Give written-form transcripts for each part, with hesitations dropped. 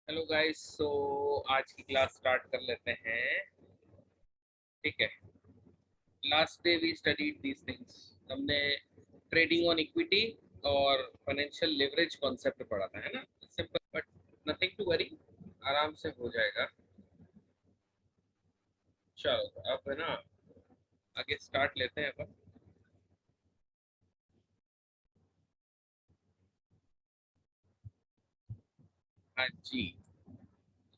Hello guys, सो आज की class start कर लेते हैं। ठीक है, last day we studied these things. हमने ट्रेडिंग ऑन इक्विटी और फाइनेंशियल लेवरेज कॉन्सेप्ट पढ़ा था, है ना। Simple but nothing to worry, आराम से हो जाएगा। चलो तो अब है ना, आगे स्टार्ट लेते हैं अपन। हाँ जी,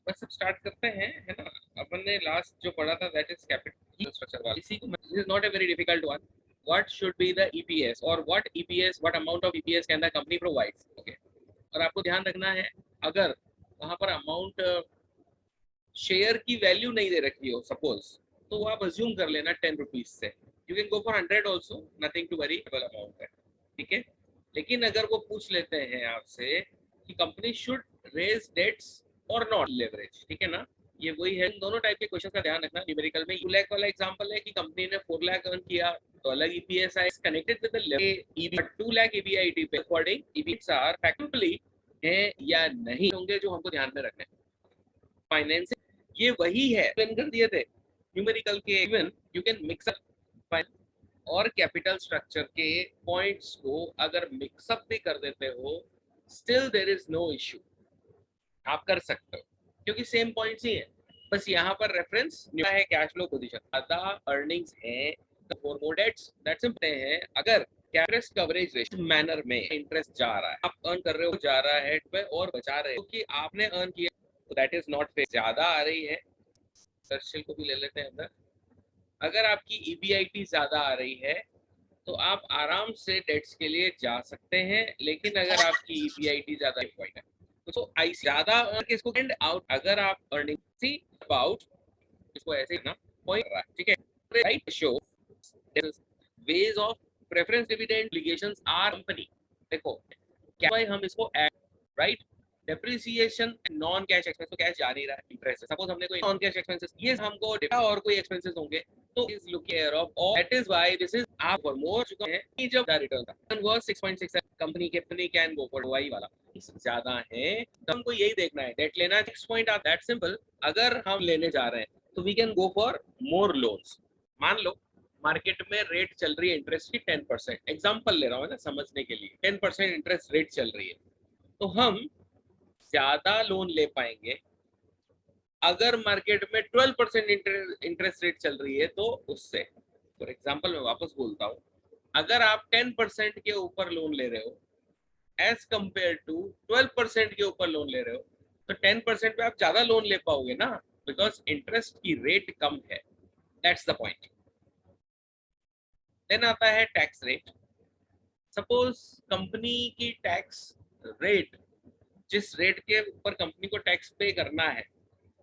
बस अब स्टार्ट करते हैं, है ना। अपन ने लास्ट जो पढ़ा था दैट इज कैपिटल स्ट्रक्चर वाला। इसी को this is not a very difficult one. What should be the EPS or what amount of EPS can the company provides. Okay, और आपको ध्यान रखना है, अगर वहां पर अमाउंट शेयर की वैल्यू नहीं दे रखी हो सपोज, तो वो आप अज्यूम कर लेना 10 रुपीज से। You can go for 100 also, nothing to worry, amount है। ठीक है, लेकिन अगर वो पूछ लेते हैं आपसे कि कंपनी शुड रेज डेट्स और नॉट लेवरेज, ठीक है ना, ये वही है। इन दोनों टाइप के क्वेश्चन का ध्यान रखना। न्यूमेरिकल में 2 लाख वाला एग्जांपल है कि कंपनी ने 4 लाख अर्न किया तो अलग ईपीएस है connected with the EB. 2 lakh EBIT पे अकॉर्डिंग ईबीट्स आर फैक्चुअली है या नहीं होंगे, जो हमको ध्यान में रखने। फाइनेंस ये वही है, एक्सप्लेन कर दिए थे न्यूमेरिकल के। Even you can mix up और कैपिटल स्ट्रक्चर के पॉइंट्स को अगर मिक्सअप भी कर देते हो, still there is no issue, आप कर सकते हो, क्योंकि सेम पॉइंट्स ही है। बस यहाँ पर रेफरेंस है कैश फ्लो पोजीशन, ज्यादा अर्निंग्स है for more debts, that simple है। अगर इंटरेस्ट कवरेज रेशियो मैनर में इंटरेस्ट जा रहा है, आप अर्न कर रहे हो, जा रहा है पे और बचा रहे हो, क्योंकि आपने अर्न किया, तो दैट इज नॉट फेयर। ज्यादा आ रही है, सर्चिल को भी ले लेते हैं अंदर। अगर आपकी ईबीआईटी ज्यादा आ रही है तो आप आराम से डेट्स के लिए जा सकते हैं, लेकिन अगर आपकी ईबीआईटी ज्यादा है तो आई ज्यादा इसको एंड आउट, अगर आप अर्निंग सी अबाउट, इसको ऐसे ना पॉइंट रहा है, ठीक है। Right show ways of preference dividend obligations are company. देखो क्या भाई, हम इसको add, right, depreciation non cash expense, तो कैश जा नहीं रहा है, इंटरेस्ट। सपोज हमने कोई नॉन कैश एक्सपेंसेस ये हमको और कोई एक्सपेंसेस होंगे, तो is look care of all, that is why this is आप फॉर मोर चुका है कि जब रिटर्न था worth 6.6 company can go for Y वाला ज्यादा है, तो हमको यही देखना है, डेट लेना 6 पॉइंट आर दैट सिंपल। अगर हम लेने जा रहे हैं तो we can go for more loans. मान लो मार्केट में रेट चल रही है इंटरेस्ट की 10%, एग्जांपल ले रहा हूँ ना समझने के लिए, 10% इंटरेस्ट रेट चल रही है, तो हम ज्यादा लोन ले पाएंगे। अगर मार्केट में 12% इंटरेस्ट रेट चल रही है तो उससे, फॉर एग्जाम्पल मैं वापस बोलता हूँ, अगर आप 10% के ऊपर लोन ले रहे हो एज कंपेयर टू 12% के ऊपर लोन ले रहे हो, तो 10% पे आप ज्यादा लोन ले पाओगे ना, बिकॉज इंटरेस्ट की रेट कम है। That's the point. देन आता है टैक्स रेट। सपोज कंपनी की टैक्स रेट, जिस रेट के ऊपर कंपनी को टैक्स पे करना है,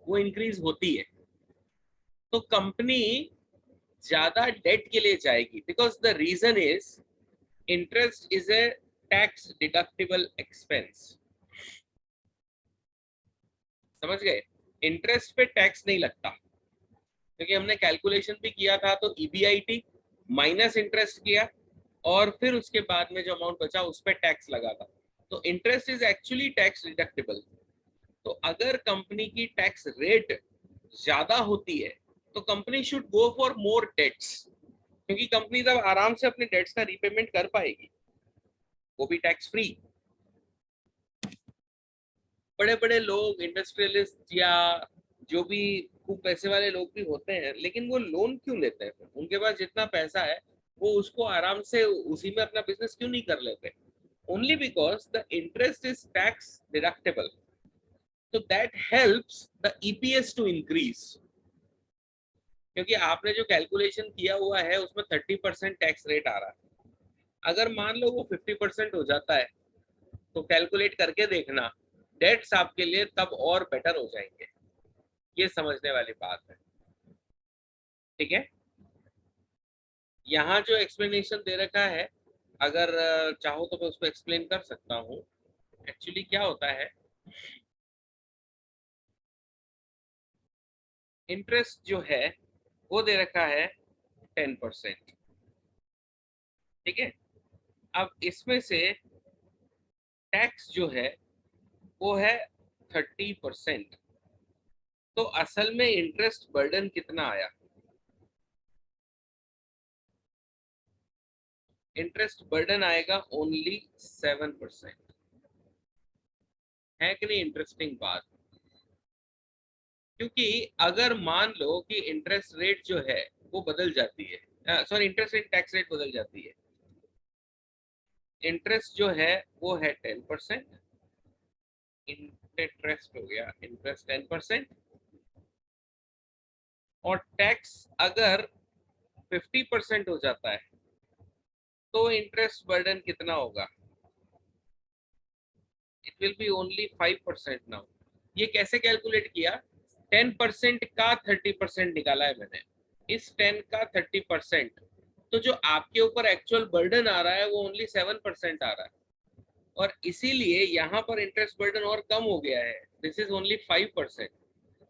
वो इंक्रीज होती है, तो कंपनी ज्यादा डेट के लिए जाएगी, because the reason is interest is a tax deductible expense. समझ गए, इंटरेस्ट पे टैक्स नहीं लगता, क्योंकि हमने कैलकुलेशन भी किया था, तो ईबीआईटी माइनस इंटरेस्ट किया और फिर उसके बाद में जो अमाउंट बचा उस पर टैक्स लगा था, तो interest is actually tax deductible. तो अगर कंपनी की टैक्स रेट ज्यादा होती है तो company should go for more debts, क्योंकि कंपनी तब आराम से अपने डेट्स का रीपेमेंट कर पाएगी, वो भी टैक्स फ्री। बड़े बड़े लोग, इंडस्ट्रियलिस्ट या जो भी खूब पैसे वाले लोग भी होते हैं, लेकिन वो लोन क्यों लेते हैं? उनके पास जितना पैसा है वो उसको आराम से उसी में अपना बिजनेस क्यों नहीं कर लेते? Only because the interest is tax deductible, तो that helps the EPS to increase. क्योंकि आपने जो कैलकुलेशन किया हुआ है उसमें 30% टैक्स रेट आ रहा है, अगर मान लो वो 50% हो जाता है, तो कैलकुलेट करके देखना, डेट्स आपके लिए तब और बेटर हो जाएंगे। ये समझने वाली बात है, ठीक है। यहाँ जो एक्सप्लेनेशन दे रखा है, अगर चाहो तो मैं उसको एक्सप्लेन कर सकता हूँ। एक्चुअली क्या होता है, इंटरेस्ट जो है वो दे रखा है 10%, ठीक है। अब इसमें से टैक्स जो है वो है 30%। तो असल में इंटरेस्ट बर्डन कितना आया? इंटरेस्ट बर्डन आएगा ओनली 7%। है कि नहीं इंटरेस्टिंग बात? क्योंकि अगर मान लो कि इंटरेस्ट रेट जो है वो बदल जाती है, sorry interest rate tax rate बदल जाती है। इंटरेस्ट जो है वो है 10%। इंटरेस्ट हो गया इंटरेस्ट 10%। और टैक्स अगर 50% हो जाता है तो इंटरेस्ट बर्डन कितना होगा? It will be only 5% now. ये कैसे कैलकुलेट किया? 10% का 30% निकाला है मैंने। इस 10 का 30%, तो जो आपके ऊपर एक्चुअल बर्डन आ रहा है वो ओनली 7% आ रहा है। और इसीलिए यहाँ पर इंटरेस्ट बर्डन और कम हो गया है, दिस इज ओनली 5%।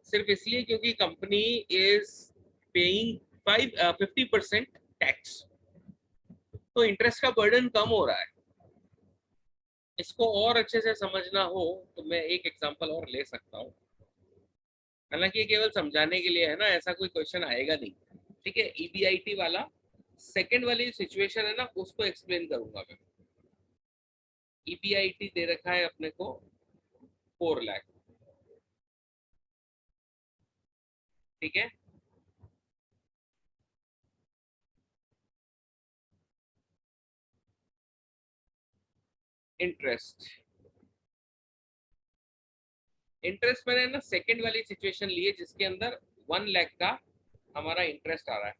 सिर्फ इसलिए क्योंकि कंपनी इज पेइंग 50% टैक्स, तो इंटरेस्ट का बर्डन कम हो रहा है। इसको और अच्छे से समझना हो तो मैं एक एग्जांपल और ले सकता हूँ। हालांकि ये केवल समझाने के लिए है ना, ऐसा कोई क्वेश्चन आएगा नहीं। ठीक है, ईबीआईटी वाला सेकंड वाली सिचुएशन है ना, उसको एक्सप्लेन करूंगा मैं। ईबीआईटी दे रखा है अपने को 4 लाख। ठीक है, इंटरेस्ट इंटरेस्ट मैंने ना सेकंड वाली सिचुएशन ली है जिसके अंदर 1 लाख का हमारा इंटरेस्ट आ रहा है।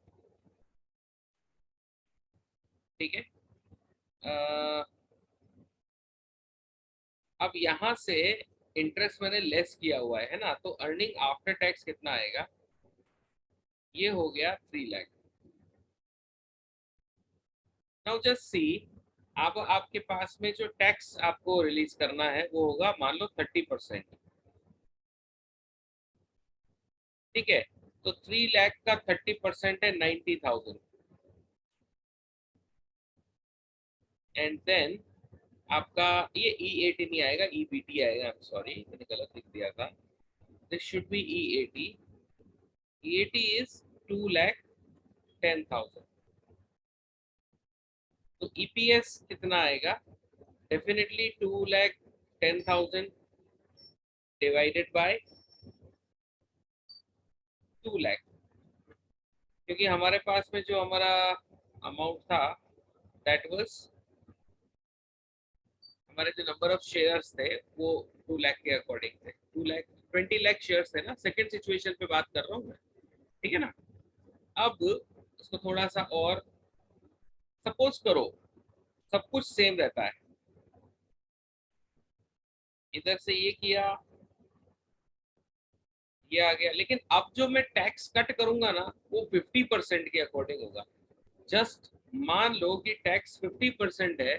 ठीक है, अब यहाँ से इंटरेस्ट मैंने लेस किया हुआ है ना, तो अर्निंग आफ्टर टैक्स कितना आएगा? ये हो गया 3 लाख। नाउ जस्ट सी, अब आपके पास में जो टैक्स आपको रिलीज करना है वो होगा मान लो 30%। ठीक है, तो 3 लाख का 30% है 90,000। एंड देन आपका ये E80 नहीं आएगा, EBT आएगा। आई एम सॉरी, मैंने गलत लिख दिया था। This should be E80। E80 is 2,10,000। तो EPS कितना आएगा? Definitely 2,10,000 divided by 2 lakh. क्योंकि हमारे पास में जो हमारा अमाउंट था दैट वाज, हमारे जो नंबर ऑफ शेयर्स थे वो 2 लाख के अकॉर्डिंग थे। 2 लाख 20 लाख शेयर्स थे ना, सेकंड सिचुएशन पे बात कर रहा हूँ मैं। ठीक है ना? अब इसको थोड़ा सा और सपोज करो, सब कुछ सेम रहता है। इधर से ये किया, ये आ गया, लेकिन अब जो मैं टैक्स कट करूंगा ना वो 50% के अकॉर्डिंग होगा। जस्ट मान लो कि टैक्स 50% है,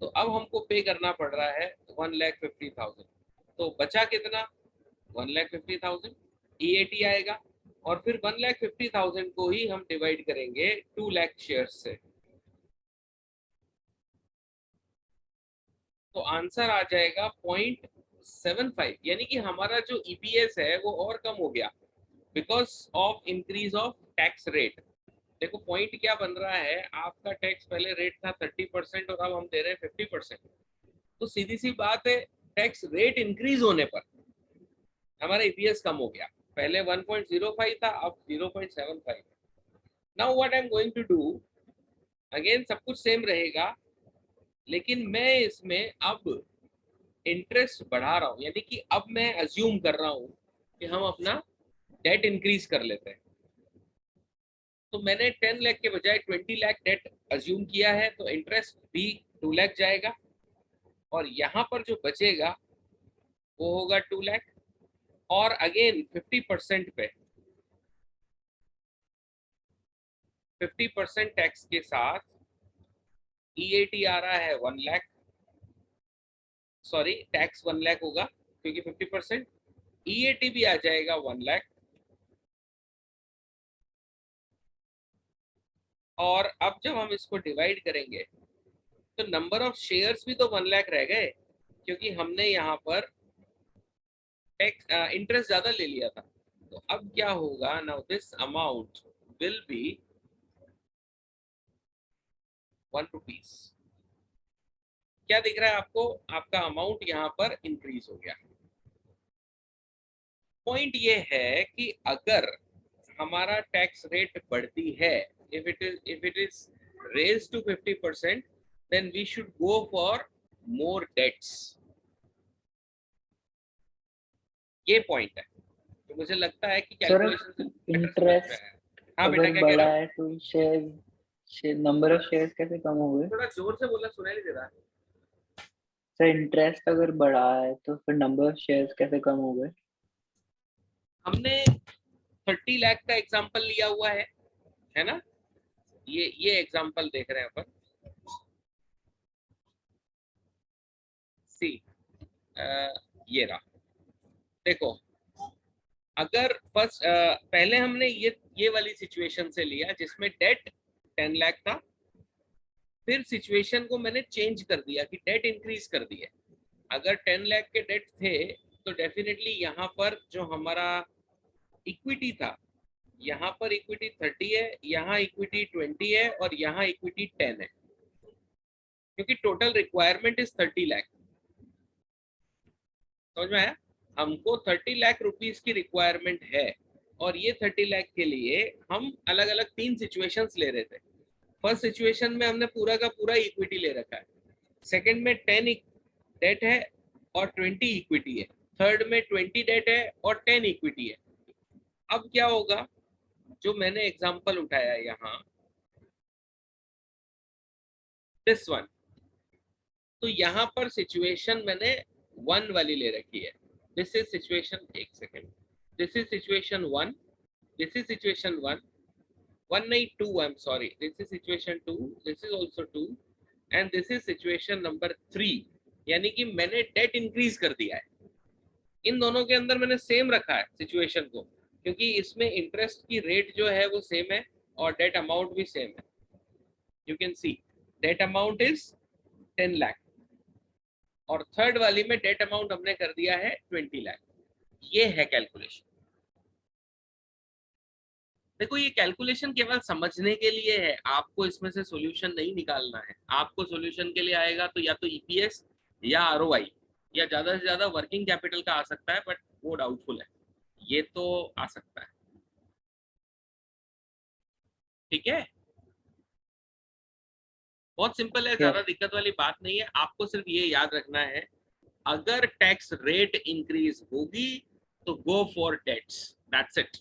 तो अब हमको पे करना पड़ रहा है 1,50,000। तो बचा कितना? 1,50,000। EAT आएगा, और फिर 1,50,000 को ही हम डिवाइड करेंगे 2 लाख शेयर से। तो आंसर आ जाएगा 0.75। यानी कि हमारा जो EPS है वो और कम हो गया because of increase of tax rate. देखो पॉइंट क्या बन रहा है, आपका टैक्स पहले रेट था 30% और अब हम दे रहे हैं 50%। तो सीधी सी बात है, टैक्स रेट इंक्रीज होने पर हमारा ईपीएस कम हो गया। पहले 1.05 था, अब 0.75। Now what I am going to do, again सब कुछ सेम रहेगा, लेकिन मैं इसमें अब इंटरेस्ट बढ़ा रहा हूँ। यानी कि अब मैं अज्यूम कर रहा हूँ कि हम अपना डेट इंक्रीज कर लेते हैं। तो मैंने 10 लाख के बजाय 20 लाख डेट अज्यूम किया है, तो इंटरेस्ट भी 2 लाख जाएगा, और यहाँ पर जो बचेगा वो होगा 2 लाख। और अगेन 50% पे 50% टैक्स के साथ EAT आ रहा है 1 लाख। सॉरी, टैक्स 1 लाख होगा क्योंकि 50%। EAT भी आ जाएगा 1 लाख। और अब जब हम इसको डिवाइड करेंगे तो नंबर ऑफ शेयर्स भी तो 1 लाख रह गए। क्योंकि हमने यहाँ पर टैक्स इंटरेस्ट ज्यादा ले लिया था। तो अब क्या होगा, now this amount will be 1 rupees. क्या दिख रहा है आपको, आपका अमाउंट यहाँ पर इंक्रीज हो गया। पॉइंट ये है कि अगर हमारा टैक्स रेट बढ़ती है, if it is raised to 50%, then we should go for more debts। ये पॉइंट है, तो मुझे लगता है कि सर कैलकुलेशन से बेटर समझ में इंटरेस्ट आया। हाँ बेटा, अगर क्या कह रहे बढ़ा हो? है तो शेयर नंबर ऑफ शेयर्स कैसे कम हो गए? थोड़ा जोर से बोलना, सुनाई नहीं दे रहा। सर इंटरेस्ट अगर बढ़ा है तो फिर नंबर ऑफ शेयर्स कैसे कम हो गए? हमने 30 लाख का एग्जांपल लिया हुआ है ना? ये एग्जांपल देख रहे हैं अपन। सी ये रहा, देखो। अगर फर्स्ट पहले हमने ये वाली सिचुएशन से लिया जिसमें डेट 10 लाख था, फिर सिचुएशन को मैंने चेंज कर दिया कि डेट इंक्रीज कर दिया। अगर 10 लाख के डेट थे तो डेफिनेटली यहाँ पर जो हमारा इक्विटी था, यहाँ पर इक्विटी 30 है, यहाँ इक्विटी 20 है और यहाँ इक्विटी 10 है, क्योंकि टोटल रिक्वायरमेंट इज 30 लाख। समझ में आया? हमको 30 लाख रुपीस की रिक्वायरमेंट है और ये 30 लाख के लिए हम अलग अलग 3 सिचुएशंस ले रहे थे। फर्स्ट सिचुएशन में हमने पूरा का पूरा इक्विटी ले रखा है, सेकंड में 10 डेट है और 20 इक्विटी है, थर्ड में 20 डेट है और 10 इक्विटी है। अब क्या होगा, जो मैंने एग्जांपल उठाया यहाँ, दिस वन, तो यहाँ पर सिचुएशन मैंने 1 वाली ले रखी है। दिस इज सिचुएशन, एक second, this is situation 1, this is situation 1, 1 नहीं 2, I am sorry, this is situation 2, this is also 2 and this is situation number 3। यानी कि मैंने डेट इंक्रीज कर दिया है। इन दोनों के अंदर मैंने सेम रखा है सिचुएशन को, क्योंकि इसमें इंटरेस्ट की रेट जो है वो सेम है और डेट अमाउंट भी सेम है। You can see debt amount is 10 lakh और थर्ड वाली में डेट अमाउंट हमने कर दिया है 20 लाख। ये है कैलकुलेशन। देखो ये कैलकुलेशन केवल समझने के लिए है, आपको इसमें से सॉल्यूशन नहीं निकालना है। आपको सॉल्यूशन के लिए आएगा तो या तो ईपीएस या आरओआई या ज्यादा से ज्यादा वर्किंग कैपिटल का आ सकता है, बट वो डाउटफुल है। ये तो आ सकता है, ठीक है। बहुत सिंपल है, ज्यादा यस। दिक्कत वाली बात नहीं है। आपको सिर्फ ये याद रखना है, अगर टैक्स रेट इंक्रीज होगी तो go for debts, that's it.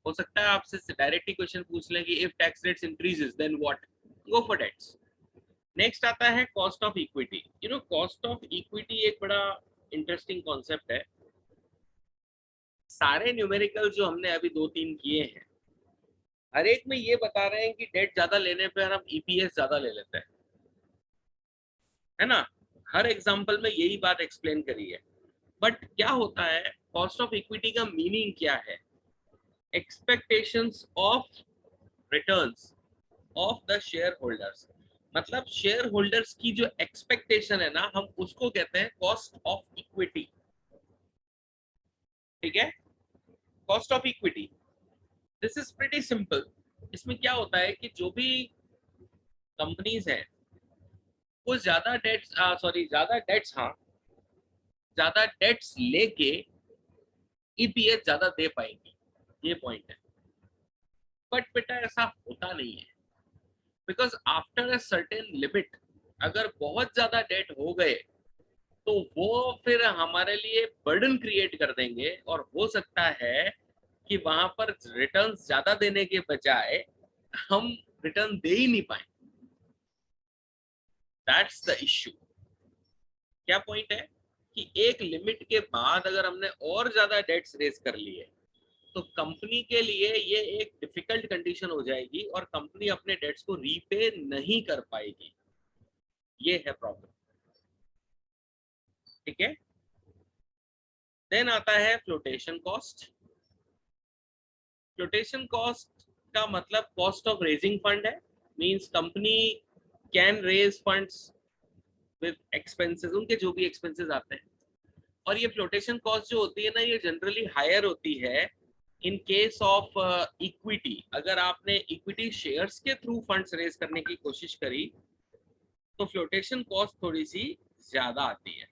हो सकता है आपसे डायरेक्टली क्वेश्चन पूछ लें कि if tax rates increases then what, go for debts. Next आता है cost of equity. You know cost of equity एक बड़ा इंटरेस्टिंग कॉन्सेप्ट है। सारे न्यूमेरिकल जो हमने अभी 2-3 किए हैं, हर एक में ये बता रहे हैं कि डेट ज्यादा लेने पर हम ईपीएस ज्यादा ले लेते हैं, है ना? हर एग्जांपल में यही बात एक्सप्लेन करी है। बट क्या होता है, कॉस्ट ऑफ इक्विटी का मीनिंग क्या है? Expectations of returns of the share holders. मतलब शेयर होल्डर्स की जो एक्सपेक्टेशन है ना, हम उसको कहते हैं कॉस्ट ऑफ इक्विटी। ठीक है, cost of equity, this is pretty simple. इसमें क्या होता है कि जो भी कंपनीज हैं वो ज्यादा डेट्स हाँ, ज्यादा डेट्स लेके ईपीएस ज्यादा दे पाएंगी, ये पॉइंट है। बट बेटा ऐसा होता नहीं है, because after a certain limit अगर बहुत ज्यादा डेट हो गए तो वो फिर हमारे लिए बर्डन क्रिएट कर देंगे और हो सकता है कि वहां पर रिटर्न ज्यादा देने के बजाय हम रिटर्न दे ही नहीं पाए। That's the issue. क्या पॉइंट है कि एक लिमिट के बाद अगर हमने और ज्यादा डेट्स रेज कर लिए तो कंपनी के लिए ये एक डिफिकल्ट कंडीशन हो जाएगी और कंपनी अपने डेट्स को रीपे नहीं कर पाएगी। ये है प्रॉब्लम, ठीक है। देन आता है फ्लोटेशन कॉस्ट। फ्लोटेशन कॉस्ट का मतलब कॉस्ट ऑफ रेजिंग फंड है। Means company can raise funds with expenses, उनके जो भी एक्सपेंसेस आते हैं। और ये फ्लोटेशन कॉस्ट जो होती है ना, ये जनरली हायर होती है इन केस ऑफ इक्विटी। अगर आपने इक्विटी शेयर्स के थ्रू फंड्स रेज करने की कोशिश करी तो फ्लोटेशन कॉस्ट थोड़ी सी ज्यादा आती है।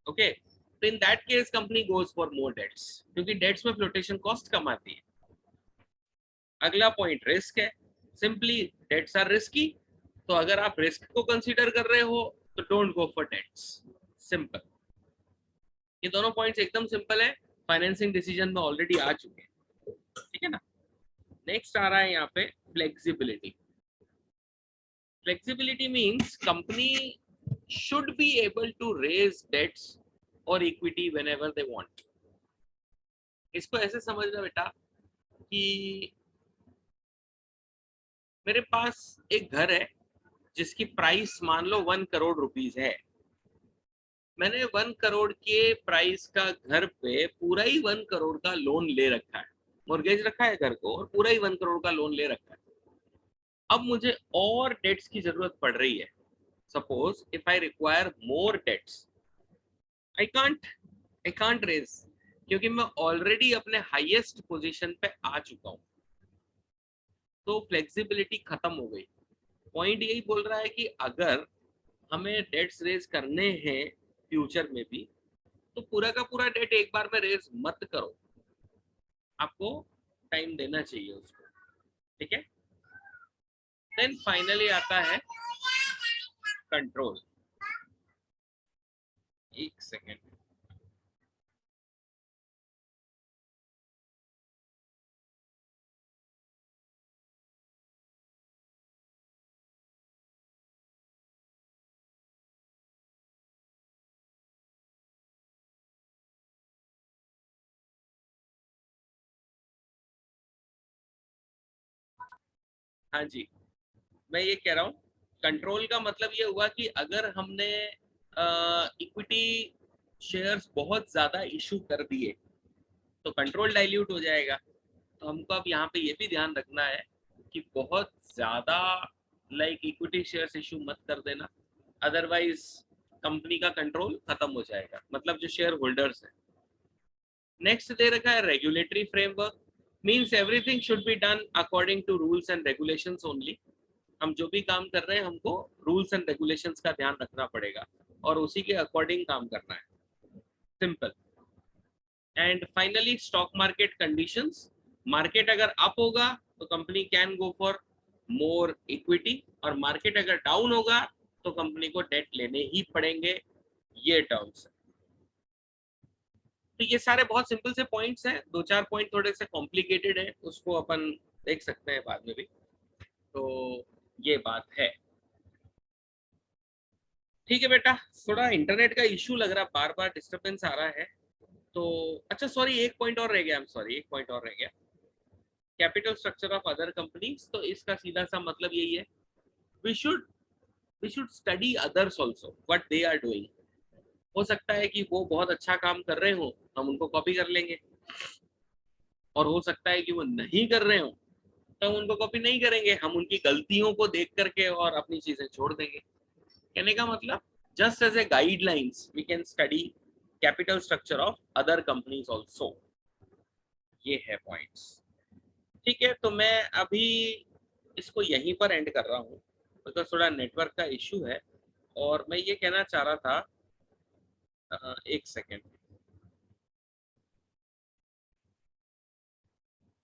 ओके, तो in that case company goes for more debts, क्योंकि डेट्स में फ्लोटेशन कॉस्ट कम आती है। अगला पॉइंट रिस्क है। सिंपली डेट्स आर रिस्की, तो अगर आप रिस्क को कंसीडर कर रहे हो तो don't go for debts. Simple. ये दोनों पॉइंट्स एकदम सिंपल है, फाइनेंसिंग डिसीजन में ऑलरेडी आ चुके हैं, ठीक है ना। नेक्स्ट आ रहा है यहाँ पे flexibility. Flexibility means company should be able to raise debts or equity whenever they want. इसको ऐसे समझना बेटा कि मेरे पास एक घर है जिसकी प्राइस मान लो 1 करोड़ रुपीस है। मैंने 1 करोड़ के प्राइस का घर पे पूरा ही 1 करोड़ का लोन ले रखा है, मॉर्गेज रखा है घर को और पूरा ही 1 करोड़ का लोन ले रखा है। अब मुझे और डेट्स की जरूरत पड़ रही है। Suppose if I require more debts, I can't raise, क्योंकि मैं ऑलरेडी अपने हाईएस्ट पोजीशन पे आ चुका हूं। तो फ्लेक्सिबिलिटी खत्म हो गई। पॉइंट यही बोल रहा है कि अगर हमें डेट्स रेज करने हैं फ्यूचर में भी, तो पूरा का पूरा डेट एक बार में रेज मत करो, आपको टाइम देना चाहिए उसको, ठीक है। देन फाइनली आता है कंट्रोल। एक सेकेंड, हाँ जी, मैं ये कह रहा हूँ कंट्रोल का मतलब ये हुआ कि अगर हमने इक्विटी शेयर्स बहुत ज्यादा इशू कर दिए तो कंट्रोल डाइल्यूट हो जाएगा। तो हमको अब यहाँ पे ये भी ध्यान रखना है कि बहुत ज्यादा लाइक इक्विटी शेयर्स इशू मत कर देना, अदरवाइज कंपनी का कंट्रोल खत्म हो जाएगा, मतलब जो शेयर होल्डर्स है। नेक्स्ट दे रखा है regulatory framework. Means everything should be done according to rules and regulations only. हम जो भी काम कर रहे हैं हमको रूल्स एंड रेगुलेशंस का ध्यान रखना पड़ेगा और उसी के अकॉर्डिंग काम करना है। Simple. And finally stock market conditions. Market अगर अप होगा तो company can go for more equity, और मार्केट अगर डाउन होगा तो कंपनी को डेट लेने ही पड़ेंगे। ये टर्म्स। तो ये सारे बहुत सिंपल से पॉइंट्स हैं। 2-4 पॉइंट थोड़े से कॉम्प्लिकेटेड है, उसको अपन देख सकते हैं बाद में भी। तो ये बात है, ठीक है बेटा। थोड़ा इंटरनेट का इशू लग रहा है, बार बार डिस्टरबेंस आ रहा है। तो अच्छा सॉरी, एक पॉइंट और रह गया, एक पॉइंट और रह गया। Capital structure of other companies. तो इसका सीधा सा मतलब यही है, we should study others also what they are doing. हो सकता है कि वो बहुत अच्छा काम कर रहे हो, हम उनको कॉपी कर लेंगे, और हो सकता है कि वो नहीं कर रहे हो तो हम उनको कॉपी नहीं करेंगे, हम उनकी गलतियों को देख करके और अपनी चीजें छोड़ देंगे। कहने का मतलब, just as a guidelines we can study capital structure of other companies also. ये है पॉइंट्स, ठीक है। तो मैं अभी इसको यहीं पर एंड कर रहा हूँ, बिकॉज थोड़ा नेटवर्क का इशू है। और मैं ये कहना चाह रहा था, एक सेकेंड,